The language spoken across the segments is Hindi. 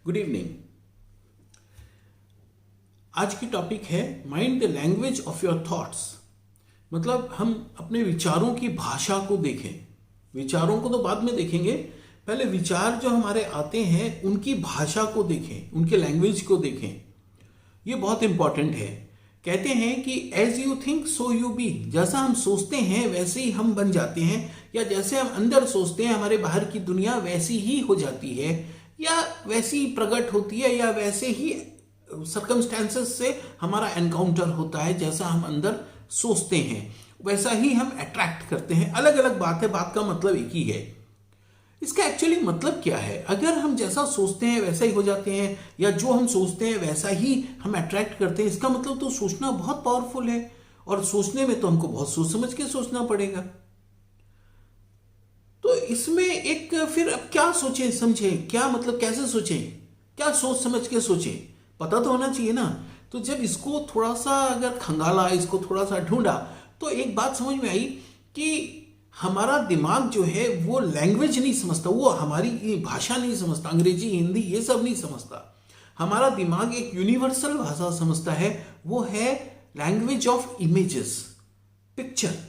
Good evening. आज की टॉपिक है mind the language of your thoughts. मतलब हम अपने विचारों की भाषा को देखें। विचारों को तो बाद में देखेंगे, पहले विचार जो हमारे आते हैं उनकी भाषा को देखें, उनके लैंग्वेज को देखें। ये बहुत इंपॉर्टेंट है। कहते हैं कि as you think so you be. जैसा हम सोचते हैं वैसे ही हम बन जाते हैं, या जैसे हम अंदर सोचते हैं हमारे बाहर की दुनिया वैसी ही हो जाती है, या वैसी ही प्रकट होती है, या वैसे ही सर्कमस्टेंसेस से हमारा एनकाउंटर होता है। जैसा हम अंदर सोचते हैं वैसा ही हम अट्रैक्ट करते हैं। अलग अलग बात है, बात का मतलब एक ही है। इसका एक्चुअली मतलब क्या है? अगर हम जैसा सोचते हैं वैसा ही हो जाते हैं, या जो हम सोचते हैं वैसा ही हम अट्रैक्ट करते हैं, इसका मतलब तो सोचना बहुत पावरफुल है। और सोचने में तो हमको बहुत सोच समझ के सोचना पड़ेगा। तो इसमें एक फिर अब क्या सोचें समझें, क्या मतलब कैसे सोचें, क्या सोच समझ के सोचें, पता तो होना चाहिए ना। तो जब इसको थोड़ा सा अगर खंगाला, इसको थोड़ा सा ढूंढा, तो एक बात समझ में आई कि हमारा दिमाग जो है वो लैंग्वेज नहीं समझता, वो हमारी भाषा नहीं समझता, अंग्रेजी हिंदी ये सब नहीं समझता। हमारा दिमाग एक यूनिवर्सल भाषा समझता है, वो है language of images. Picture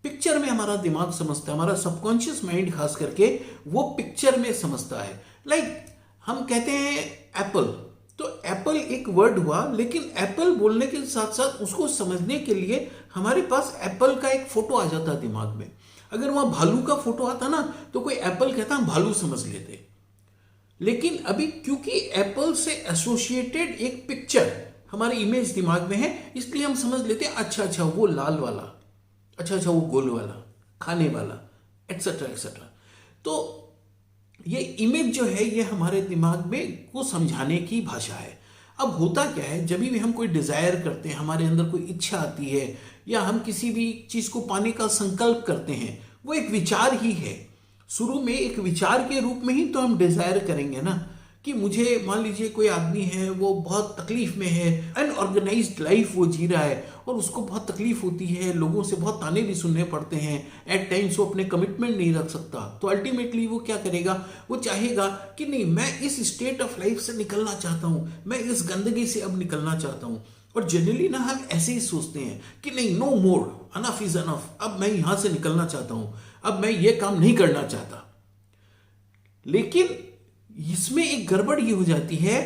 picture में हमारा दिमाग समझता है, हमारा सबकॉन्शियस माइंड खास करके वो पिक्चर में समझता है। लाइक हम कहते हैं एप्पल, तो एप्पल एक वर्ड हुआ, लेकिन एप्पल बोलने के साथ साथ उसको समझने के लिए हमारे पास एप्पल का एक फोटो आ जाता दिमाग में। अगर वहां भालू का फोटो आता ना, तो कोई एप्पल कहता हम भालू समझ लेते। लेकिन अभी क्योंकि एप्पल से एसोसिएटेड एक पिक्चर हमारी इमेज दिमाग में है, इसलिए हम समझ लेते हैं अच्छा वो लाल वाला, अच्छा वो गोल वाला, खाने वाला, एक्सेट्रा एक्सेट्रा। तो ये इमेज जो है ये हमारे दिमाग में को समझाने की भाषा है। अब होता क्या है, जब भी हम कोई डिजायर करते हैं, हमारे अंदर कोई इच्छा आती है, या हम किसी भी चीज को पाने का संकल्प करते हैं, वो एक विचार ही है। शुरू में एक विचार के रूप में ही तो हम डिजायर करेंगे ना, कि मुझे मान लीजिए कोई आदमी है, वो बहुत तकलीफ में है, अनऑर्गेनाइज्ड लाइफ वो जी रहा है, और उसको बहुत तकलीफ होती है, लोगों से बहुत ताने भी सुनने पड़ते हैं, एट टाइम्स वो अपने कमिटमेंट नहीं रख सकता। तो अल्टीमेटली वो क्या करेगा, वो चाहेगा कि नहीं, मैं इस स्टेट ऑफ लाइफ से निकलना चाहता हूं, मैं इस गंदगी से अब निकलना चाहता हूं। और जनरली ना हम ऐसे ही सोचते हैं कि नहीं, no more, enough is enough, अब मैं यहां से निकलना चाहता हूं, अब मैं ये काम नहीं करना चाहता। लेकिन इसमें एक गड़बड़ ये हो जाती है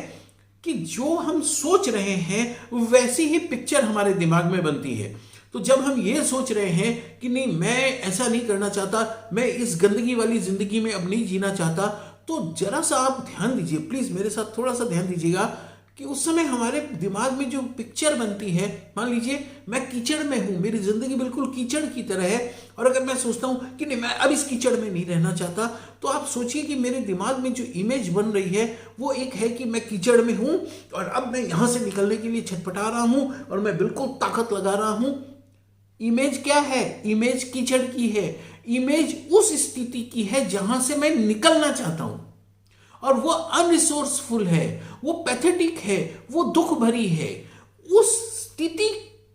कि जो हम सोच रहे हैं वैसी ही पिक्चर हमारे दिमाग में बनती है। तो जब हम ये सोच रहे हैं कि नहीं, मैं ऐसा नहीं करना चाहता, मैं इस गंदगी वाली जिंदगी में अब नहीं जीना चाहता, तो जरा सा आप ध्यान दीजिए, प्लीज मेरे साथ थोड़ा सा ध्यान दीजिएगा कि उस समय हमारे दिमाग में जो पिक्चर बनती है, मान लीजिए मैं कीचड़ में हूं, मेरी जिंदगी बिल्कुल कीचड़ की तरह है, और अगर मैं सोचता हूं कि नहीं, मैं अब इस कीचड़ में नहीं रहना चाहता, तो आप सोचिए कि मेरे दिमाग में जो इमेज बन रही है वो एक है कि मैं कीचड़ में हूं, और अब मैं यहां से निकलने के लिए छटपटा रहा हूं, और मैं बिल्कुल ताकत लगा रहा हूं। इमेज क्या है? इमेज कीचड़ की है। इमेज उस स्थिति की है जहां से मैं निकलना चाहता हूं, और वो अनरिसोर्सफुल है, वो पैथेटिक है, वो दुख भरी है। उस स्थिति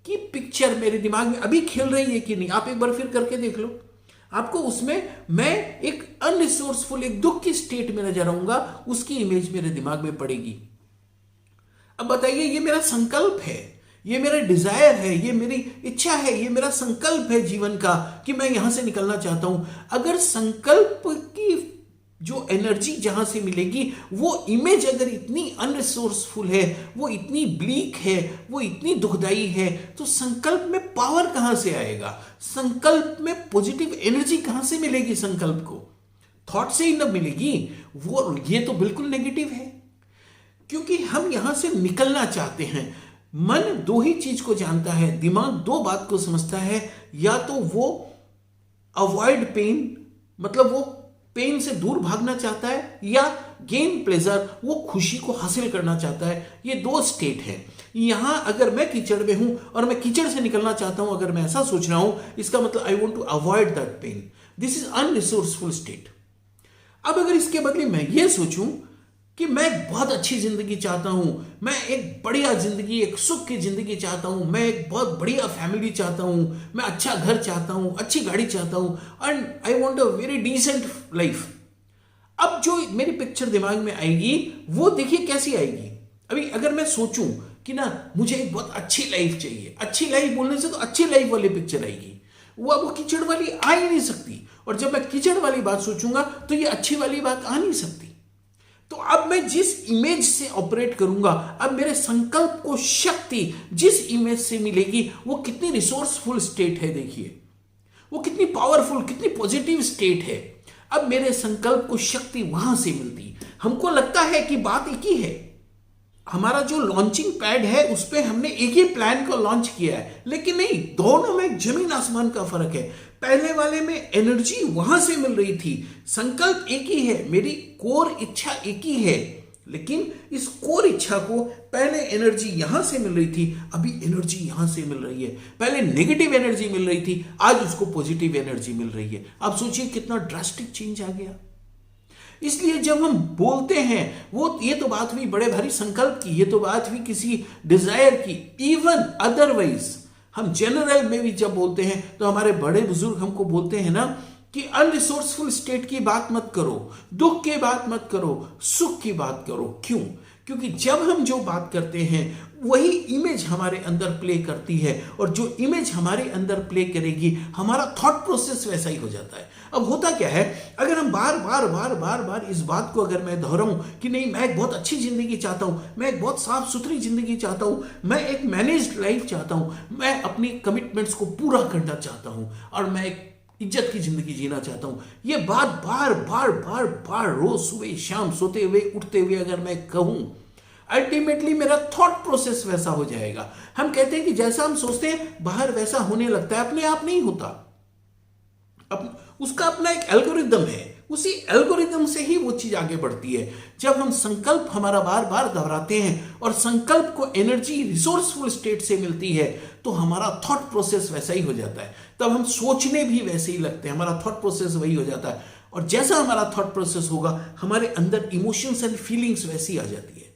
की पिक्चर मेरे दिमाग में अभी खेल रही है कि नहीं, आप एक बार फिर करके देख लो। आपको उसमें मैं एक अनरिसोर्सफुल, एक दुख की स्टेट में नजर आऊंगा, उसकी इमेज मेरे दिमाग में पड़ेगी। अब बताइए, ये मेरा संकल्प है, ये मेरा डिजायर है, ये मेरी इच्छा है, ये मेरा संकल्प है जीवन का कि मैं यहां से निकलना चाहता हूं। अगर संकल्प की जो एनर्जी जहां से मिलेगी, वो इमेज अगर इतनी अनरिसोर्सफुल है, वो इतनी ब्लीक है, वो इतनी दुखदाई है, तो संकल्प में पावर कहां से आएगा? संकल्प में पॉजिटिव एनर्जी कहां से मिलेगी? संकल्प को थॉट से ही न मिलेगी, वो ये तो बिल्कुल नेगेटिव है। क्योंकि हम यहां से निकलना चाहते हैं। मन दो ही चीज को जानता है, दिमाग दो बात को समझता है, या तो वो अवॉइड पेन, मतलब वो पेन से दूर भागना चाहता है, या गेन प्लेजर, वो खुशी को हासिल करना चाहता है। ये दो स्टेट है। यहां अगर मैं कीचड़ में हूं और मैं कीचड़ से निकलना चाहता हूं, अगर मैं ऐसा सोच रहा हूं, इसका मतलब I want to avoid that pain, this is unresourceful state. अब अगर इसके बदले मैं ये सोचूं कि मैं बहुत अच्छी जिंदगी चाहता हूं, मैं एक बढ़िया जिंदगी, एक सुख की जिंदगी चाहता हूं, मैं एक बहुत बढ़िया फैमिली चाहता हूं, मैं अच्छा घर चाहता हूं, अच्छी गाड़ी चाहता हूं, and I want a very decent life. अब जो मेरी पिक्चर दिमाग में आएगी वो देखिए कैसी आएगी। अभी अगर मैं सोचूं कि ना मुझे एक बहुत अच्छी लाइफ चाहिए, अच्छी लाइफ बोलने से तो अच्छी लाइफ वाली पिक्चर आएगी, वो कीचड़ वाली आ ही नहीं सकती। और जब मैं कीचड़ वाली बात सोचूंगा तो ये अच्छी वाली बात आ नहीं सकती। तो अब मैं जिस इमेज से ऑपरेट करूंगा, अब मेरे संकल्प को शक्ति जिस इमेज से मिलेगी वो कितनी रिसोर्सफुल स्टेट है, देखिए वो कितनी पावरफुल, कितनी पॉजिटिव स्टेट है। अब मेरे संकल्प को शक्ति वहां से मिलती। हमको लगता है कि बात एक ही है, हमारा जो लॉन्चिंग पैड है उस पर हमने एक ही प्लान को लॉन्च किया है, लेकिन नहीं, दोनों में जमीन आसमान का फर्क है। पहले वाले में एनर्जी वहां से मिल रही थी, संकल्प एक ही है, मेरी कोर इच्छा एक ही है, लेकिन इस कोर इच्छा को पहले एनर्जी यहां से मिल रही थी, अभी एनर्जी यहां से मिल रही है। पहले नेगेटिव एनर्जी मिल रही थी, आज उसको पॉजिटिव एनर्जी मिल रही है। आप सोचिए कितना ड्रास्टिक चेंज आ गया। इसलिए जब हम बोलते हैं वो, ये तो बात हुई बड़े भारी संकल्प की, ये तो बात हुई किसी डिजायर की। इवन अदरवाइज हम जनरल में भी जब बोलते हैं तो हमारे बड़े बुजुर्ग हमको बोलते हैं ना कि अनरिसोर्सफुल स्टेट की बात मत करो, दुख की बात मत करो, सुख की बात करो। क्यों? क्योंकि जब हम जो बात करते हैं वही इमेज हमारे अंदर प्ले करती है, और जो इमेज हमारे अंदर प्ले करेगी हमारा थॉट प्रोसेस वैसा ही हो जाता है। अब होता क्या है, अगर हम बार बार बार बार बार इस बात को अगर मैं दोहराऊं कि नहीं मैं एक बहुत अच्छी जिंदगी चाहता हूं, मैं एक बहुत साफ सुथरी जिंदगी चाहता हूं, मैं एक मैनेज्ड लाइफ चाहता हूं, मैं अपनी कमिटमेंट्स को पूरा करना चाहता हूं, और मैं एक इज्जत की जिंदगी जीना चाहता हूं, ये बात बार बार बार बार रोज सुबह शाम सोते हुए उठते हुए अगर मैं कहूं, अल्टीमेटली मेरा थॉट प्रोसेस वैसा हो जाएगा। हम कहते हैं कि जैसा हम सोचते हैं बाहर वैसा होने लगता है, अपने आप नहीं होता। उसका अपना एक एल्गोरिदम है, उसी एल्गोरिदम से ही वो चीज आगे बढ़ती है। जब हम संकल्प हमारा बार बार दोहराते हैं और संकल्प को एनर्जी रिसोर्सफुल स्टेट से मिलती है तो हमारा थॉट प्रोसेस वैसा ही हो जाता है। तब हम सोचने भी वैसे ही लगते हैं, हमारा थॉट प्रोसेस वही हो जाता है। और जैसा हमारा थॉट प्रोसेस होगा हमारे अंदर इमोशंस एंड फीलिंग्स वैसी आ जाती है।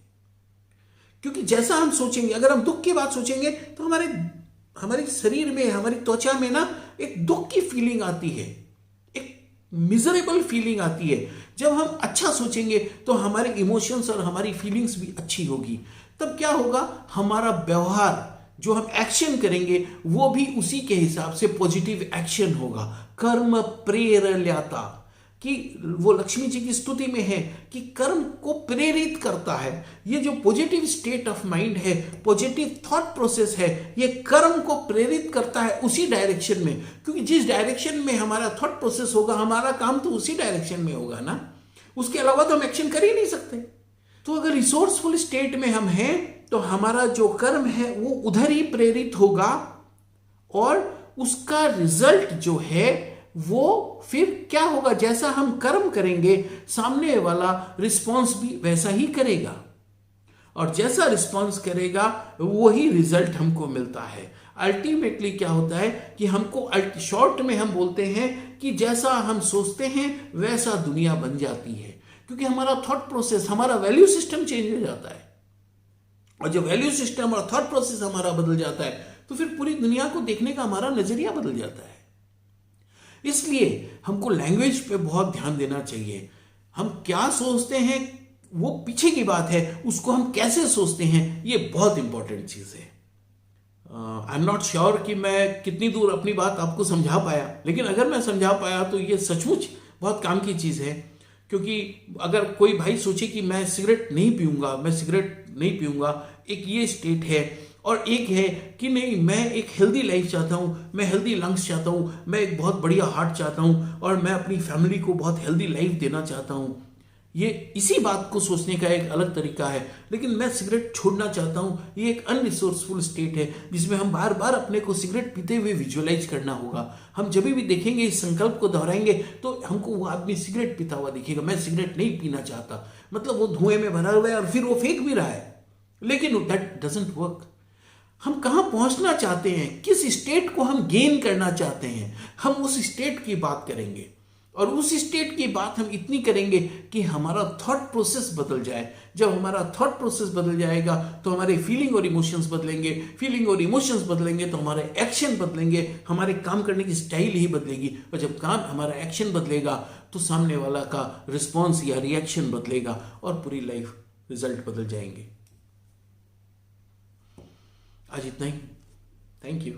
क्योंकि जैसा हम सोचेंगे, अगर हम दुख की बात सोचेंगे तो हमारे शरीर में, हमारी त्वचा में ना एक दुख की फीलिंग आती है, एक मिजरेबल फीलिंग आती है। जब हम अच्छा सोचेंगे तो हमारे इमोशंस और हमारी फीलिंग्स भी अच्छी होगी। तब क्या होगा, हमारा व्यवहार जो हम एक्शन करेंगे वो भी उसी के हिसाब से पॉजिटिव एक्शन होगा। कर्म प्रेरयता, कि वो लक्ष्मी जी की स्तुति में है कि कर्म को प्रेरित करता है। ये जो पॉजिटिव स्टेट ऑफ माइंड है, पॉजिटिव थॉट प्रोसेस है, ये कर्म को प्रेरित करता है उसी डायरेक्शन में। क्योंकि जिस डायरेक्शन में हमारा थॉट प्रोसेस होगा हमारा काम तो उसी डायरेक्शन में होगा ना, उसके अलावा तो हम एक्शन कर ही नहीं सकते। तो अगर रिसोर्सफुल स्टेट में हम हैं तो हमारा जो कर्म है वो उधर ही प्रेरित होगा, और उसका रिजल्ट जो है वो फिर क्या होगा, जैसा हम कर्म करेंगे सामने वाला रिस्पॉन्स भी वैसा ही करेगा, और जैसा रिस्पॉन्स करेगा वही रिजल्ट हमको मिलता है। अल्टीमेटली क्या होता है कि हमको शॉर्ट में हम बोलते हैं कि जैसा हम सोचते हैं वैसा दुनिया बन जाती है। क्योंकि हमारा थॉट प्रोसेस, हमारा वैल्यू सिस्टम चेंज हो जाता है, और जब वैल्यू सिस्टम और थॉट प्रोसेस हमारा बदल जाता है तो फिर पूरी दुनिया को देखने का हमारा नजरिया बदल जाता है। इसलिए हमको लैंग्वेज पे बहुत ध्यान देना चाहिए। हम क्या सोचते हैं वो पीछे की बात है, उसको हम कैसे सोचते हैं ये बहुत इंपॉर्टेंट चीज है। आई एम नॉट श्योर कि मैं कितनी दूर अपनी बात आपको समझा पाया, लेकिन अगर मैं समझा पाया तो ये सचमुच बहुत काम की चीज है। क्योंकि अगर कोई भाई सोचे कि मैं सिगरेट नहीं पीऊंगा, मैं सिगरेट नहीं पीऊंगा, एक ये स्टेट है, और एक है कि नहीं मैं एक हेल्दी लाइफ चाहता हूँ, मैं हेल्दी लंग्स चाहता हूँ, मैं एक बहुत बढ़िया हार्ट चाहता हूँ, और मैं अपनी फैमिली को बहुत हेल्दी लाइफ देना चाहता हूँ। ये इसी बात को सोचने का एक अलग तरीका है। लेकिन मैं सिगरेट छोड़ना चाहता हूँ, ये एक अनरिसोर्सफुल स्टेट है जिसमें हम बार बार अपने को सिगरेट पीते हुए विजुअलाइज करना होगा। हम जब भी देखेंगे इस संकल्प को दोहराएंगे तो हमको वो आदमी सिगरेट पीता हुआ दिखेगा। मैं सिगरेट नहीं पीना चाहता, मतलब वो धुएं में भरा हुआ है और फिर वो फेंक भी रहा है, लेकिन दैट डजंट वर्क। हम कहां पहुंचना चाहते हैं, किस स्टेट को हम गेन करना चाहते हैं, हम उस स्टेट की बात करेंगे। और उस स्टेट की बात हम इतनी करेंगे कि हमारा थॉट प्रोसेस बदल जाए। जब हमारा थॉट प्रोसेस बदल जाएगा तो हमारे फीलिंग और इमोशंस बदलेंगे, फीलिंग और इमोशंस बदलेंगे तो हमारे एक्शन बदलेंगे, हमारे काम करने की स्टाइल ही बदलेगी। और जब काम हमारा एक्शन बदलेगा तो सामने वाला का रिस्पॉन्स या रिएक्शन बदलेगा और पूरी लाइफ रिजल्ट बदल जाएंगे। आज इतना ही। Thank you.